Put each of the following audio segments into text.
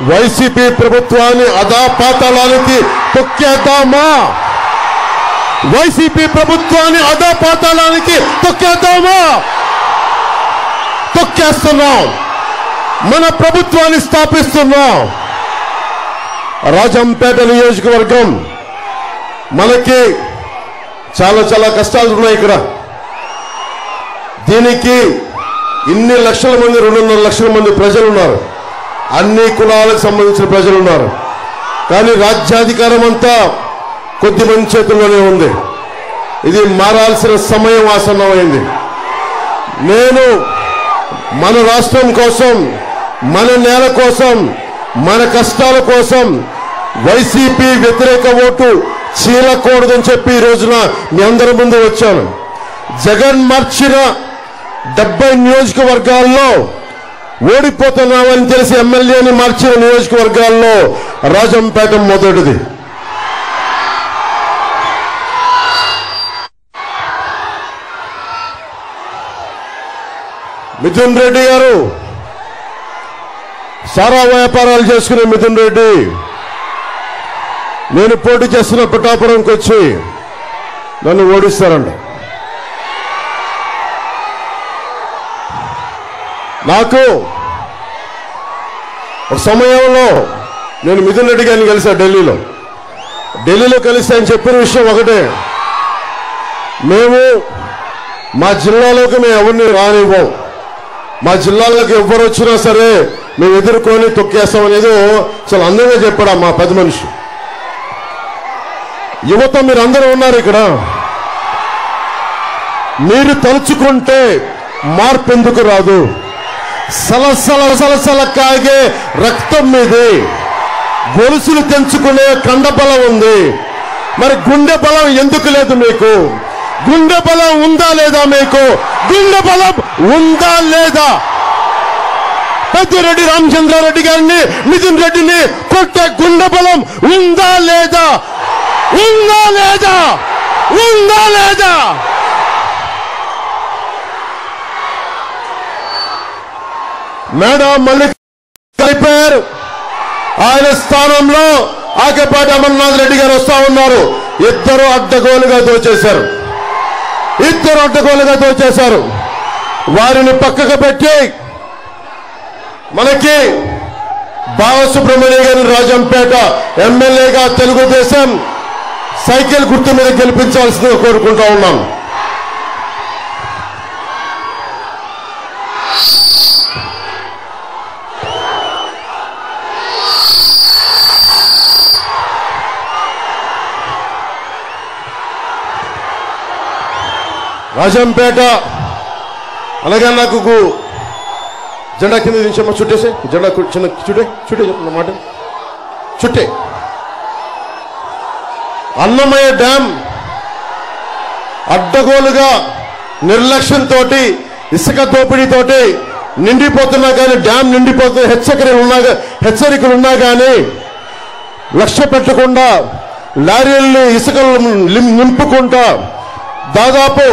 YCP ప్రభుత్వాన్ని అధాపాతాళానికి తొక్కేద్దామా? YCP ప్రభుత్వాన్ని అధాపాతాళానికి తొక్కేద్దామా? తొక్కేస్తున్నాం. మన ప్రభుత్వాన్ని స్థాపిస్తున్నాం. రాజంపేట నియోజకవర్గం మనకి చాలా కష్టాలు ఉన్నాయి. ఇక్కడ దీనికి ఇన్ని లక్షల మంది 2.5 లక్షల మంది ప్రజలు ఉన్నారు. అన్ని కులాలకు సంబంధించిన ప్రజలు ఉన్నారు. కానీ రాజ్యాధికారం అంతా కొద్ది మంది చేతుల్లోనే ఉంది. ఇది మారాల్సిన సమయం ఆసన్నమైంది. నేను మన రాష్ట్రం కోసం, మన నేల కోసం, మన కష్టాల కోసం వైసీపీ వ్యతిరేక ఓటు చీలకూడదని చెప్పి ఈ రోజున మీ అందరి ముందు వచ్చాను. జగన్ మార్చిన 70 నియోజకవర్గాల్లో ఓడిపోతున్నామని తెలిసి ఎమ్మెల్యేని మార్చిన నియోజకవర్గాల్లో రాజంపేట మొదటిది. మిథున్ రెడ్డి గారు, సారా వ్యాపారాలు చేసుకునే మిథున్ రెడ్డి, నేను పోటీ చేస్తున్న పిఠాపురంకి వచ్చి నన్ను ఓడిస్తారంట. నాకు ఒక సమయంలో నేను మిథున్ రెడ్డి గారిని కలిసా ఢిల్లీలో కలిసి ఆయన చెప్పిన విషయం ఒకటే, మేము మా జిల్లాలోకి మేము ఎవరిని రానివ్వం, మా జిల్లాలోకి ఎవరు వచ్చినా సరే మేము ఎదుర్కొని తొక్కేస్తాం అనేది చాలా అందంగా చెప్పాడు మా పెద్ద మనిషి. యువత మీరందరూ ఉన్నారు ఇక్కడ. మీరు తలుచుకుంటే మార్పు ఎందుకు రాదు? సలసల కాగే రక్తం మీది, గొలుసులు తెంచుకునే కండబలం ఉంది. మరి గుండె బలం ఎందుకు లేదు మీకు? గుండె బలం ఉందా లేదా మీకు? గుండె బలం ఉందా లేదా? పెద్దిరెడ్డి రామచంద్రారెడ్డి గారిని, మిథున్ రెడ్డిని కొట్టే గుండె బలం ఉందా లేదా? ఉందా లేదా? ఉందా లేదా? మేడం మల్లిక్ అయిపోయారు. ఆయన స్థానంలో ఆకేపాటి అమర్నాథ్ రెడ్డి గారు వస్తా ఉన్నారు. ఇద్దరు అడ్డగోలుగా దోచేశారు. వారిని పక్కకు పెట్టి మనకి బాలసుబ్రహ్మణ్య గారిని రాజంపేట ఎమ్మెల్యేగా తెలుగుదేశం సైకిల్ గుర్తు మీద గెలిపించాల్సిందిగా కోరుకుంటా ఉన్నాం. రాజంపేట అలాగే నాకు జెండా కింద దించమ్మా, చుట్టేసే జెండా చిన్న చుట్టే చెప్తున్న మాట చుట్టే. అన్నమయ్య డ్యాం అడ్డగోలుగా నిర్లక్ష్యంతో ఇసుక దోపిడీతోటి నిండిపోతున్నా కానీ, డ్యాం నిండిపోతున్న హెచ్చరికలు ఉన్నా కానీ లక్ష్య పెట్టకుండా లారీల్ని ఇసుకలు నింపుకుంటా దాదాపు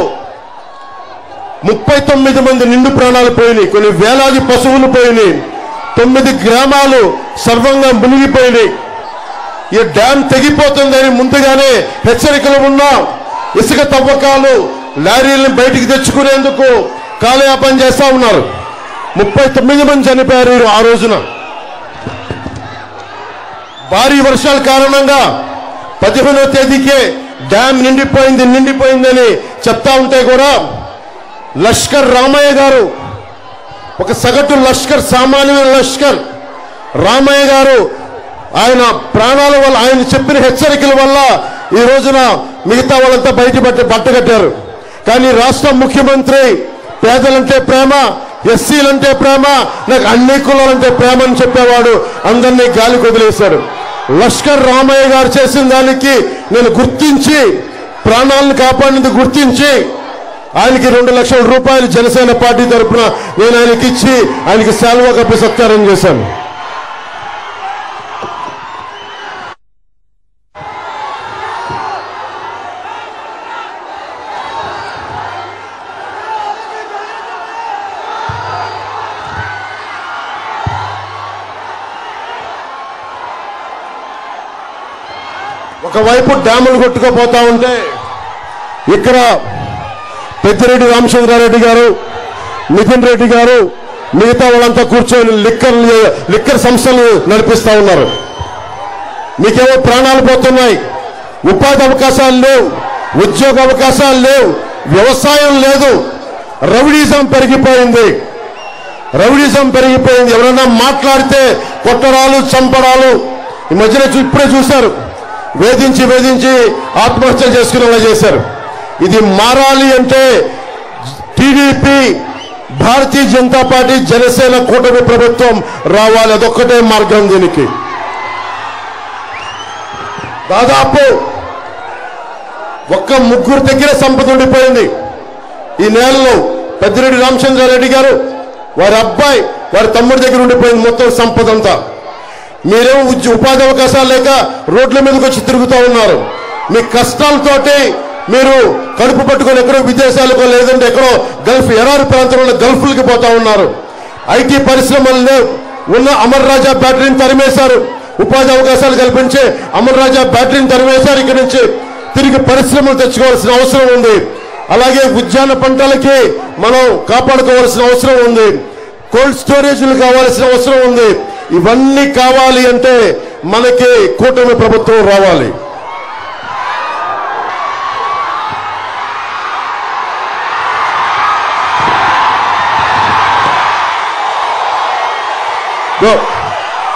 39 మంది నిండు ప్రాణాలు పోయినాయి. కొన్ని వేలాది పశువులు పోయినాయి. 9 గ్రామాలు సర్వంగా మునిగిపోయినాయి. ఈ డ్యాం తెగిపోతుందని ముందుగానే హెచ్చరికలు ఉన్నా ఇసుక తవ్వకాలు లారీలను బయటికి తెచ్చుకునేందుకు కాలయాపన చేస్తా ఉన్నారు. 39 మంది చనిపోయారు ఆ రోజున. భారీ వర్షాల కారణంగా 15వ తేదీకే డ్యాం నిండిపోయిందని చెప్తా ఉంటే కూడా లష్కర్ రామయ్య గారు, ఒక సగటు లష్కర్, సామాన్యమైన లష్కర్ రామయ్య గారు, ఆయన ప్రాణాల వల్ల, ఆయన చెప్పిన హెచ్చరికల వల్ల ఈ రోజున మిగతా వాళ్ళంతా బట్టగట్టారు. కానీ రాష్ట్ర ముఖ్యమంత్రి పేదలంటే ప్రేమ, ఎస్సీలంటే ప్రేమ, నాకు అన్ని కులాలంటే ప్రేమ అని చెప్పేవాడు అందరినీ గాలికి వదిలేశాడు. లష్కర్ రామయ్య గారు చేసిన దానికి నేను గుర్తించి, ప్రాణాలను కాపాడినందుకు గుర్తించి ఆయనకి 2 లక్షల రూపాయలు జనసేన పార్టీ తరఫున నేను ఆయనకి ఇచ్చి ఆయనకి శాల్వా కప్పి సత్కారం చేశాను. ఒకవైపు డ్యాములు కొట్టుకుపోతా ఉంటే ఇక్కడ పెద్దిరెడ్డి రామచంద్రారెడ్డి గారు, నితిన్ రెడ్డి గారు, మిగతా వాళ్ళంతా కూర్చొని లిక్కర్ సంస్థలు నడిపిస్తా ఉన్నారు. మీకేమో ప్రాణాలు పోతున్నాయి, ఉపాధి అవకాశాలు లేవు, ఉద్యోగ అవకాశాలు లేవు, వ్యవసాయం లేదు, రౌడీజం పెరిగిపోయింది. ఎవరైనా మాట్లాడితే కొట్టడాలు, చంపడాలు. ఈ మధ్యన ఇప్పుడే చూశారు, వేధించి ఆత్మహత్యలు చేసుకునేలా చేశారు. ఇది మారాలి అంటే టీడీపీ, భారతీయ జనతా పార్టీ, జనసేన కూటమి ప్రభుత్వం రావాలి. అదొక్కటే మార్గం. దీనికి దాదాపు ఒక్క ముగ్గురు దగ్గర సంపద ఉండిపోయింది ఈ నేలలో. పెద్దిరెడ్డి రామచంద్రారెడ్డి గారు, వారి అబ్బాయి, వారి తమ్ముడి దగ్గర ఉండిపోయింది మొత్తం సంపద అంతా. మీరేమో ఉపాధి అవకాశాలు లేక రోడ్ల మీదకి వచ్చి తిరుగుతూ ఉన్నారు. మీ కష్టాలతోటి మీరు కడుపు పట్టుకొని ఎక్కడో విదేశాలకు, లేదంటే ఎక్కడో గల్ఫ్, ఎడారి ప్రాంతంలో గల్ఫ్లకి పోతా ఉన్నారు. ఐటీ పరిశ్రమలు లేవు. ఉన్న అమర్ రాజా బ్యాటరీని తరిమేశారు. ఉపాధి అవకాశాలు కల్పించే అమర్ రాజా బ్యాటరీని తరిమేశారు. ఇక్కడి నుంచి తిరిగి పరిశ్రమలు తెచ్చుకోవాల్సిన అవసరం ఉంది. అలాగే ఉద్యాన పంటలకి మనం కాపాడుకోవాల్సిన అవసరం ఉంది. కోల్డ్ స్టోరేజ్లు కావాల్సిన అవసరం ఉంది. ఇవన్నీ కావాలి అంటే మనకి కూటమి ప్రభుత్వం రావాలి.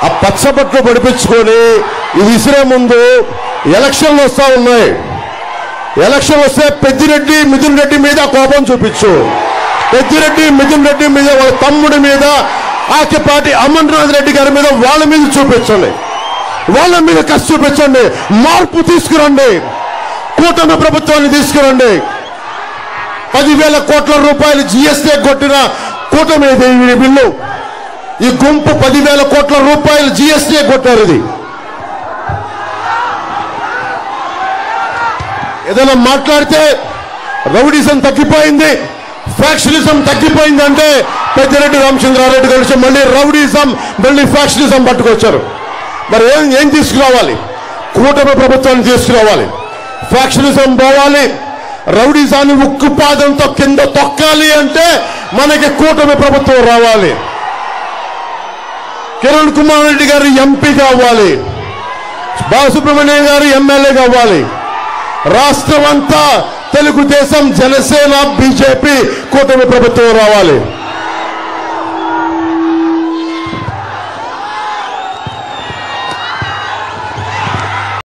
ఆ పచ్చబట్లు పడిపించుకొని ఇది విసిరే ముందు ఎలక్షన్లు వస్తా ఉన్నాయి. ఎలక్షన్ వస్తే పెద్దిరెడ్డి, మిథున్ రెడ్డి మీద కోపం చూపించు. పెద్దిరెడ్డి, మిథున్ రెడ్డి మీద, వాళ్ళ తమ్ముడి మీద, ఆకిపాటి అమర్నాథ్ రెడ్డి గారి మీద, వాళ్ళ మీద చూపించండి. వాళ్ళ మీద కసి చూపించండి. మార్పు తీసుకురండి. కూటమి ప్రభుత్వాన్ని తీసుకురండి. 10,000 కోట్ల రూపాయలు జీఎస్టీ కొట్టిన కూటమి బిల్లు. ఈ గుంపు 10,000 కోట్ల రూపాయలు జీఎస్టీ కొట్టారు. ఇది ఏదైనా మాట్లాడితే రౌడీజం తగ్గిపోయింది, ఫ్యాక్షనిజం తగ్గిపోయింది అంటే పెద్దిరెడ్డి రామచంద్రారెడ్డి కలిసి మళ్ళీ రౌడీజం, మళ్ళీ ఫ్యాక్షనిజం పట్టుకొచ్చారు. మరి ఏం తీసుకురావాలి? కూటమి ప్రభుత్వాన్ని తీసుకురావాలి. ఫ్యాక్షనిజం పోవాలి. రౌడీజాన్ని ఉక్కుపాదంతో కింద తొక్కాలి అంటే మనకి కూటమి ప్రభుత్వం రావాలి. కిరణ్ కుమార్ రెడ్డి గారు ఎంపీ కావాలి. బాలసుబ్రహ్మణ్యం గారు ఎమ్మెల్యే కావాలి. రాష్ట్రం అంతా తెలుగుదేశం, జనసేన, బీజేపీ కూటమి ప్రభుత్వం రావాలి.